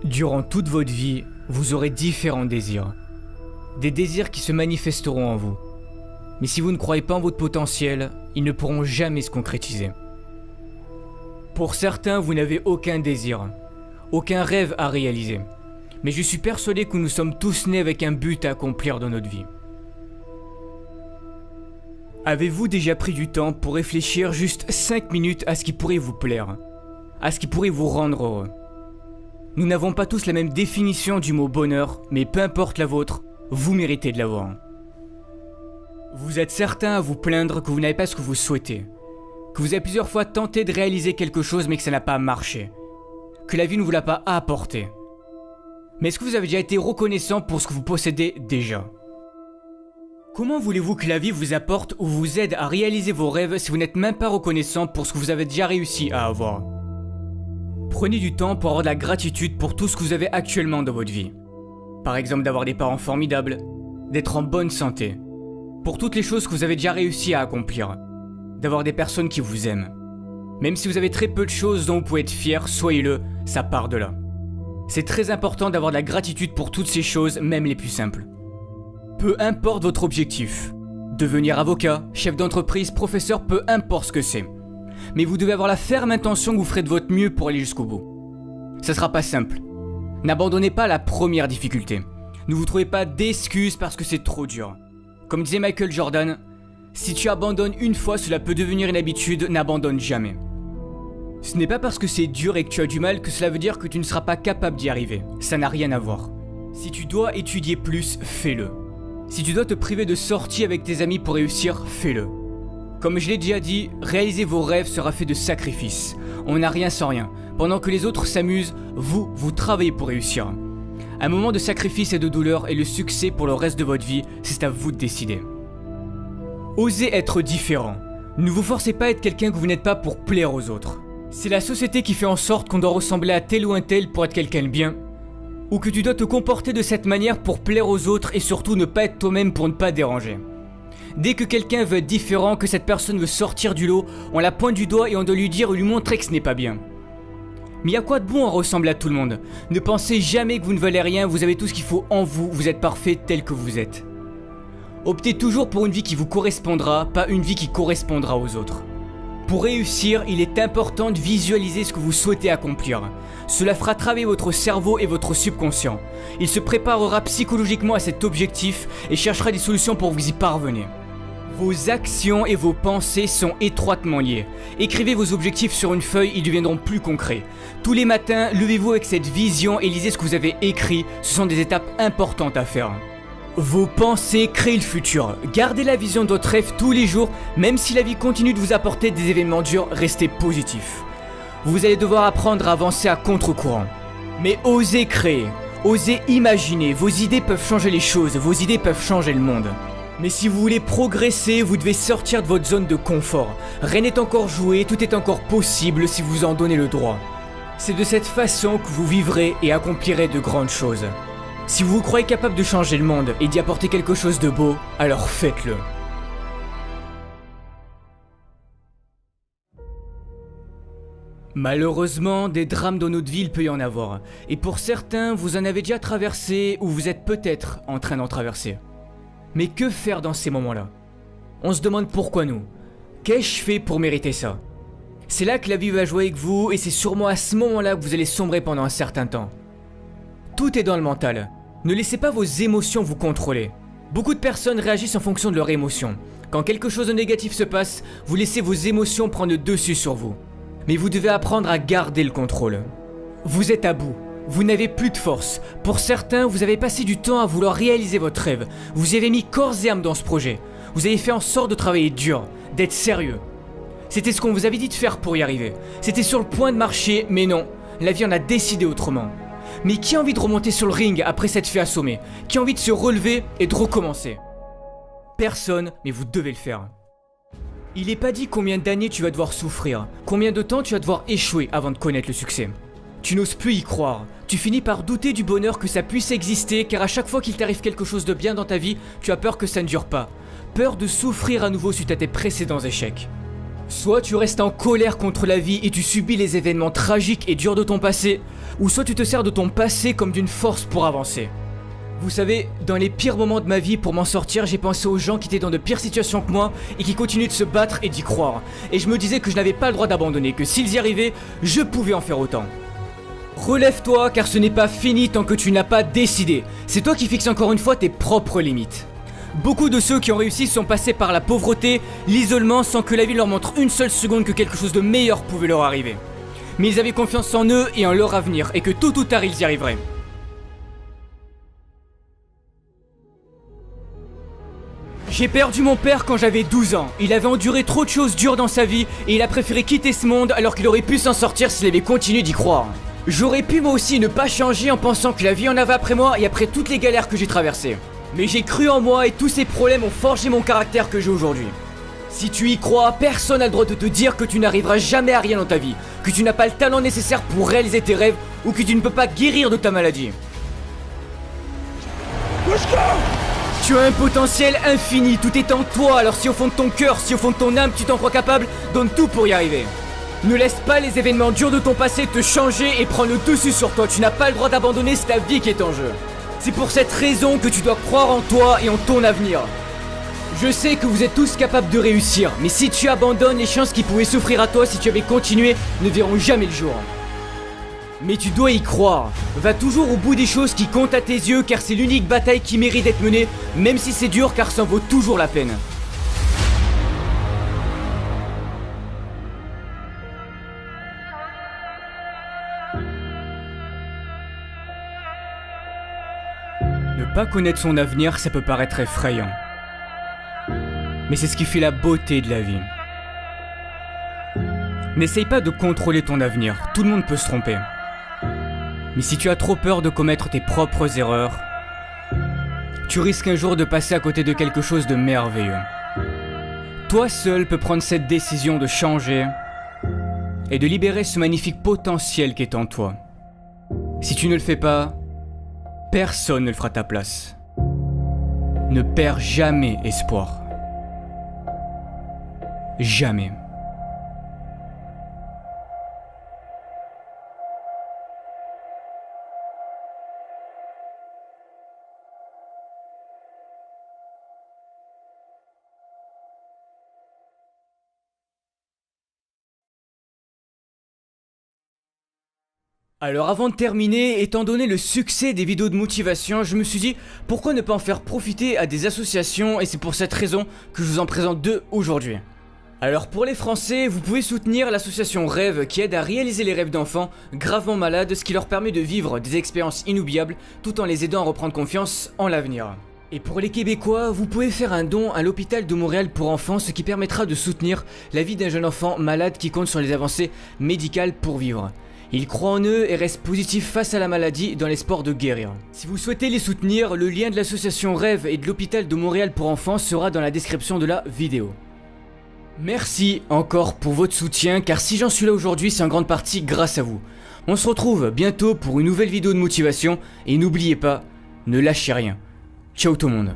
Durant toute votre vie, vous aurez différents désirs. Des désirs qui se manifesteront en vous. Mais si vous ne croyez pas en votre potentiel, ils ne pourront jamais se concrétiser. Pour certains, vous n'avez aucun désir, aucun rêve à réaliser. Mais je suis persuadé que nous sommes tous nés avec un but à accomplir dans notre vie. Avez-vous déjà pris du temps pour réfléchir juste 5 minutes à ce qui pourrait vous plaire, à ce qui pourrait vous rendre heureux? Nous n'avons pas tous la même définition du mot bonheur, mais peu importe la vôtre, vous méritez de l'avoir. Vous êtes certain à vous plaindre que vous n'avez pas ce que vous souhaitez, que vous avez plusieurs fois tenté de réaliser quelque chose mais que ça n'a pas marché, que la vie ne vous l'a pas apporté. Mais est-ce que vous avez déjà été reconnaissant pour ce que vous possédez déjà? Comment voulez-vous que la vie vous apporte ou vous aide à réaliser vos rêves si vous n'êtes même pas reconnaissant pour ce que vous avez déjà réussi à avoir? Prenez du temps pour avoir de la gratitude pour tout ce que vous avez actuellement dans votre vie. Par exemple d'avoir des parents formidables, d'être en bonne santé, pour toutes les choses que vous avez déjà réussi à accomplir, d'avoir des personnes qui vous aiment. Même si vous avez très peu de choses dont vous pouvez être fier, soyez-le, ça part de là. C'est très important d'avoir de la gratitude pour toutes ces choses, même les plus simples. Peu importe votre objectif, devenir avocat, chef d'entreprise, professeur, peu importe ce que c'est. Mais vous devez avoir la ferme intention que vous ferez de votre mieux pour aller jusqu'au bout. Ça sera pas simple. N'abandonnez pas la première difficulté. Ne vous trouvez pas d'excuses parce que c'est trop dur. Comme disait Michael Jordan, si tu abandonnes une fois, cela peut devenir une habitude, n'abandonne jamais. Ce n'est pas parce que c'est dur et que tu as du mal que cela veut dire que tu ne seras pas capable d'y arriver. Ça n'a rien à voir. Si tu dois étudier plus, fais-le. Si tu dois te priver de sorties avec tes amis pour réussir, fais-le. Comme je l'ai déjà dit, réaliser vos rêves sera fait de sacrifices. On n'a rien sans rien. Pendant que les autres s'amusent, vous travaillez pour réussir. Un moment de sacrifice et de douleur et le succès pour le reste de votre vie, c'est à vous de décider. Osez être différent. Ne vous forcez pas à être quelqu'un que vous n'êtes pas pour plaire aux autres. C'est la société qui fait en sorte qu'on doit ressembler à tel ou un tel pour être quelqu'un de bien, ou que tu dois te comporter de cette manière pour plaire aux autres et surtout ne pas être toi-même pour ne pas déranger. Dès que quelqu'un veut être différent, que cette personne veut sortir du lot, on la pointe du doigt et on doit lui dire ou lui montrer que ce n'est pas bien. Mais y a quoi de bon à ressembler à tout le monde? Ne pensez jamais que vous ne valez rien, vous avez tout ce qu'il faut en vous, vous êtes parfait tel que vous êtes. Optez toujours pour une vie qui vous correspondra, pas une vie qui correspondra aux autres. Pour réussir, il est important de visualiser ce que vous souhaitez accomplir. Cela fera travailler votre cerveau et votre subconscient. Il se préparera psychologiquement à cet objectif et cherchera des solutions pour vous y parvenir. Vos actions et vos pensées sont étroitement liées. Écrivez vos objectifs sur une feuille, ils deviendront plus concrets. Tous les matins, levez-vous avec cette vision et lisez ce que vous avez écrit. Ce sont des étapes importantes à faire. Vos pensées créent le futur. Gardez la vision de votre rêve tous les jours, même si la vie continue de vous apporter des événements durs, restez positif. Vous allez devoir apprendre à avancer à contre-courant. Mais osez créer, osez imaginer, vos idées peuvent changer les choses, vos idées peuvent changer le monde. Mais si vous voulez progresser, vous devez sortir de votre zone de confort. Rien n'est encore joué, tout est encore possible si vous en donnez le droit. C'est de cette façon que vous vivrez et accomplirez de grandes choses. Si vous vous croyez capable de changer le monde et d'y apporter quelque chose de beau, alors faites-le. Malheureusement, des drames dans notre vie, il peut y en avoir. Et pour certains, vous en avez déjà traversé ou vous êtes peut-être en train d'en traverser. Mais que faire dans ces moments-là? On se demande pourquoi nous. Qu'ai-je fait pour mériter ça? C'est là que la vie va jouer avec vous et c'est sûrement à ce moment-là que vous allez sombrer pendant un certain temps. Tout est dans le mental. Ne laissez pas vos émotions vous contrôler. Beaucoup de personnes réagissent en fonction de leurs émotions. Quand quelque chose de négatif se passe, vous laissez vos émotions prendre le dessus sur vous. Mais vous devez apprendre à garder le contrôle. Vous êtes à bout. Vous n'avez plus de force. Pour certains, vous avez passé du temps à vouloir réaliser votre rêve. Vous y avez mis corps et âme dans ce projet. Vous avez fait en sorte de travailler dur, d'être sérieux. C'était ce qu'on vous avait dit de faire pour y arriver. C'était sur le point de marcher, mais non. La vie en a décidé autrement. Mais qui a envie de remonter sur le ring après s'être fait assommer? Qui a envie de se relever et de recommencer? Personne, mais vous devez le faire. Il n'est pas dit combien d'années tu vas devoir souffrir, combien de temps tu vas devoir échouer avant de connaître le succès. Tu n'oses plus y croire, tu finis par douter du bonheur que ça puisse exister car à chaque fois qu'il t'arrive quelque chose de bien dans ta vie, tu as peur que ça ne dure pas. Peur de souffrir à nouveau suite à tes précédents échecs. Soit tu restes en colère contre la vie et tu subis les événements tragiques et durs de ton passé, ou soit tu te sers de ton passé comme d'une force pour avancer. Vous savez, dans les pires moments de ma vie, pour m'en sortir, j'ai pensé aux gens qui étaient dans de pires situations que moi et qui continuent de se battre et d'y croire. Et je me disais que je n'avais pas le droit d'abandonner, que s'ils y arrivaient, je pouvais en faire autant. Relève-toi, car ce n'est pas fini tant que tu n'as pas décidé. C'est toi qui fixes encore une fois tes propres limites. Beaucoup de ceux qui ont réussi sont passés par la pauvreté, l'isolement, sans que la vie leur montre une seule seconde que quelque chose de meilleur pouvait leur arriver. Mais ils avaient confiance en eux et en leur avenir, et que tôt ou tard ils y arriveraient. J'ai perdu mon père quand j'avais 12 ans. Il avait enduré trop de choses dures dans sa vie, et il a préféré quitter ce monde alors qu'il aurait pu s'en sortir s'il avait continué d'y croire. J'aurais pu moi aussi ne pas changer en pensant que la vie en avait après moi et après toutes les galères que j'ai traversées. Mais j'ai cru en moi et tous ces problèmes ont forgé mon caractère que j'ai aujourd'hui. Si tu y crois, personne n'a le droit de te dire que tu n'arriveras jamais à rien dans ta vie, que tu n'as pas le talent nécessaire pour réaliser tes rêves ou que tu ne peux pas guérir de ta maladie. Tu as un potentiel infini, tout est en toi, alors si au fond de ton cœur, si au fond de ton âme tu t'en crois capable, donne tout pour y arriver. Ne laisse pas les événements durs de ton passé te changer et prendre le dessus sur toi, tu n'as pas le droit d'abandonner, c'est ta vie qui est en jeu. C'est pour cette raison que tu dois croire en toi et en ton avenir. Je sais que vous êtes tous capables de réussir, mais si tu abandonnes, les chances qui pouvaient s'offrir à toi si tu avais continué ne verront jamais le jour. Mais tu dois y croire. Va toujours au bout des choses qui comptent à tes yeux, car c'est l'unique bataille qui mérite d'être menée, même si c'est dur, car ça en vaut toujours la peine. Ne pas connaître son avenir, ça peut paraître effrayant. Mais c'est ce qui fait la beauté de la vie. N'essaye pas de contrôler ton avenir, tout le monde peut se tromper. Mais si tu as trop peur de commettre tes propres erreurs, tu risques un jour de passer à côté de quelque chose de merveilleux. Toi seul peux prendre cette décision de changer et de libérer ce magnifique potentiel qui est en toi. Si tu ne le fais pas, personne ne le fera à ta place. Ne perds jamais espoir. Jamais. Alors avant de terminer, étant donné le succès des vidéos de motivation, je me suis dit pourquoi ne pas en faire profiter à des associations et c'est pour cette raison que je vous en présente deux aujourd'hui. Alors pour les Français, vous pouvez soutenir l'association Rêve qui aide à réaliser les rêves d'enfants gravement malades, ce qui leur permet de vivre des expériences inoubliables tout en les aidant à reprendre confiance en l'avenir. Et pour les Québécois, vous pouvez faire un don à l'hôpital de Montréal pour enfants, ce qui permettra de soutenir la vie d'un jeune enfant malade qui compte sur les avancées médicales pour vivre. Ils croient en eux et restent positifs face à la maladie dans l'espoir de guérir. Si vous souhaitez les soutenir, le lien de l'association Rêve et de l'hôpital de Montréal pour enfants sera dans la description de la vidéo. Merci encore pour votre soutien, car si j'en suis là aujourd'hui, c'est en grande partie grâce à vous. On se retrouve bientôt pour une nouvelle vidéo de motivation, et n'oubliez pas, ne lâchez rien. Ciao tout le monde.